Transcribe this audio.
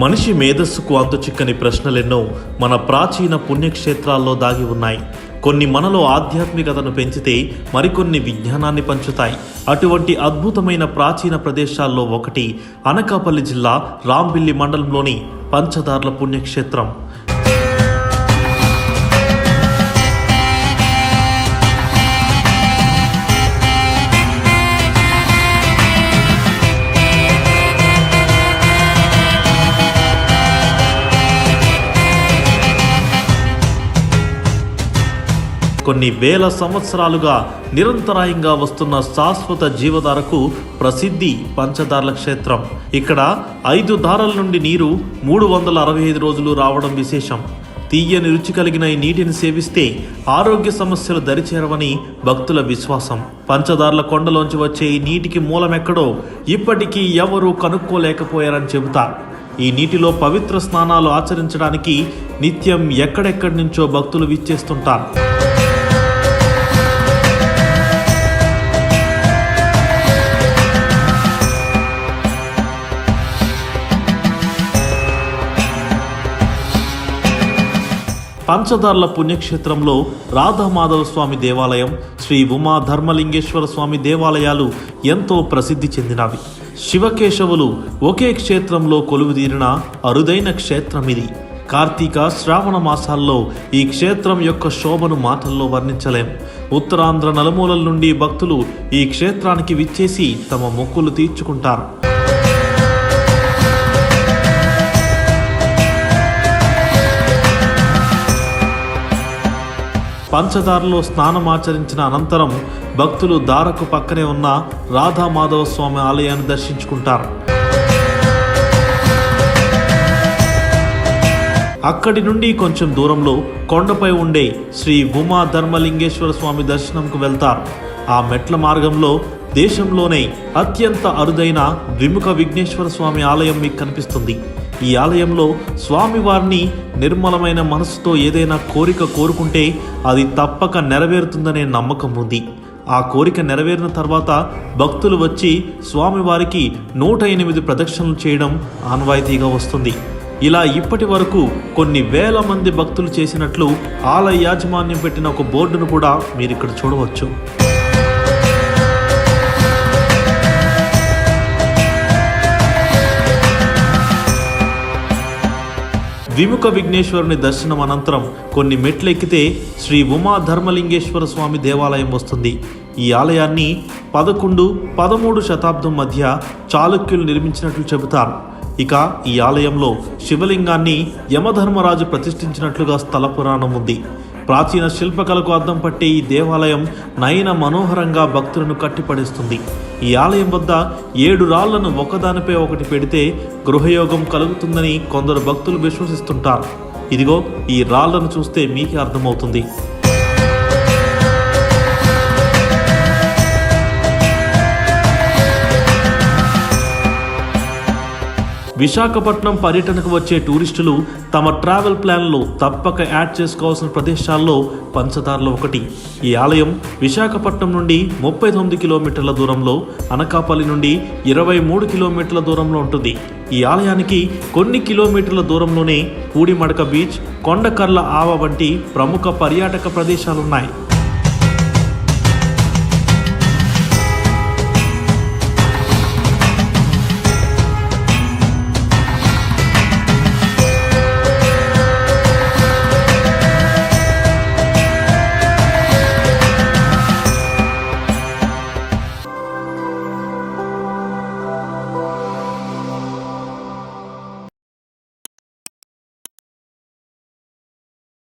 మనిషి మేధస్సుకు అంతుచిక్కని ప్రశ్నలెన్నో మన ప్రాచీన పుణ్యక్షేత్రాల్లో దాగి ఉన్నాయి. కొన్ని మనలో ఆధ్యాత్మికతను పెంచితే మరికొన్ని విజ్ఞానాన్ని పంచుతాయి. అటువంటి అద్భుతమైన ప్రాచీన ప్రదేశాల్లో ఒకటి అనకాపల్లి జిల్లా రాంబిల్లి మండలంలోని పంచదార్ల పుణ్యక్షేత్రం. కొన్ని వేల సంవత్సరాలుగా నిరంతరాయంగా వస్తున్న శాశ్వత జీవధారకు ప్రసిద్ధి పంచదార్ల క్షేత్రం. ఇక్కడ 5 దారాల నుండి నీరు 365 రోజులు రావడం విశేషం. తీయని రుచి కలిగిన ఈ నీటిని సేవిస్తే ఆరోగ్య సమస్యలు దరిచేరవని భక్తుల విశ్వాసం. పంచదార్ల కొండలోంచి వచ్చే ఈ నీటికి మూలమెక్కడో ఇప్పటికీ ఎవరూ కనుక్కోలేకపోయారని చెబుతారు. ఈ నీటిలో పవిత్ర స్నానాలు ఆచరించడానికి నిత్యం ఎక్కడెక్కడి నుంచో భక్తులు విచ్చేస్తుంటారు. పంచదార్ల పుణ్యక్షేత్రంలో రాధామాధవ స్వామి దేవాలయం, శ్రీ ఉమా ధర్మలింగేశ్వర స్వామి దేవాలయాలు ఎంతో ప్రసిద్ధి చెందినవి. శివకేశవులు ఒకే క్షేత్రంలో కొలువుదీరిన అరుదైన క్షేత్రం ఇది. కార్తీక శ్రావణ మాసాల్లో ఈ క్షేత్రం యొక్క శోభను మాటల్లో వర్ణించలేం. ఉత్తరాంధ్ర నలుమూలల నుండి భక్తులు ఈ క్షేత్రానికి విచ్చేసి తమ మొక్కులు తీర్చుకుంటారు. పంచదారలో స్నానమాచరించిన అనంతరం భక్తులు దారకు పక్కనే ఉన్న రాధామాధవ స్వామి ఆలయాన్ని దర్శించుకుంటారు. అక్కడి నుండి కొంచెం దూరంలో కొండపై ఉండే శ్రీ ఉమా ధర్మలింగేశ్వర స్వామి దర్శనంకు వెళ్తారు. ఆ మెట్ల మార్గంలో దేశంలోనే అత్యంత అరుదైన ద్విముఖ విఘ్నేశ్వర స్వామి ఆలయం మీకు కనిపిస్తుంది. ఈ ఆలయంలో స్వామివారిని నిర్మలమైన మనసుతో ఏదైనా కోరిక కోరుకుంటే అది తప్పక నెరవేరుతుందనే నమ్మకం ఉంది. ఆ కోరిక నెరవేరిన తర్వాత భక్తులు వచ్చి స్వామివారికి 108 ప్రదక్షిణలు చేయడం ఆనవాయితీగా వస్తుంది. ఇలా ఇప్పటి వరకు కొన్ని వేల మంది భక్తులు చేసినట్లు ఆలయ యాజమాన్యం పెట్టిన ఒక బోర్డును కూడా మీరు ఇక్కడ చూడవచ్చు. ద్విముఖ విఘ్నేశ్వరుని దర్శనం అనంతరం కొన్ని మెట్లు ఎక్కితే శ్రీ ఉమా ధర్మలింగేశ్వర స్వామి దేవాలయం వస్తుంది. ఈ ఆలయాన్ని 11-13 శతాబ్దం మధ్య చాళుక్యులు నిర్మించినట్లు చెబుతారు. ఇక ఈ ఆలయంలో శివలింగాన్ని యమధర్మరాజు ప్రతిష్ఠించినట్లుగా స్థల పురాణం ఉంది. ప్రాచీన శిల్పకళకు అద్దం పట్టే ఈ దేవాలయం నయన మనోహరంగా భక్తులను కట్టిపడేస్తుంది. ఈ ఆలయం వద్ద 7 రాళ్లను ఒకదానిపై ఒకటి పెడితే గృహయోగం కలుగుతుందని కొందరు భక్తులు విశ్వసిస్తుంటారు. ఇదిగో ఈ రాళ్లను చూస్తే మీకే అర్థమవుతుంది. విశాఖపట్నం పర్యటనకు వచ్చే టూరిస్టులు తమ ట్రావెల్ ప్లాన్లో తప్పక యాడ్ చేసుకోవాల్సిన ప్రదేశాల్లో పంచదార్ల ఒకటి. ఈ ఆలయం విశాఖపట్నం నుండి 39 కిలోమీటర్ల దూరంలో, అనకాపల్లి నుండి 23 కిలోమీటర్ల దూరంలో ఉంటుంది. ఈ ఆలయానికి కొన్ని కిలోమీటర్ల దూరంలోనే పూడిమడక బీచ్, కొండకర్ల ఆవ వంటి ప్రముఖ పర్యాటక ప్రదేశాలున్నాయి.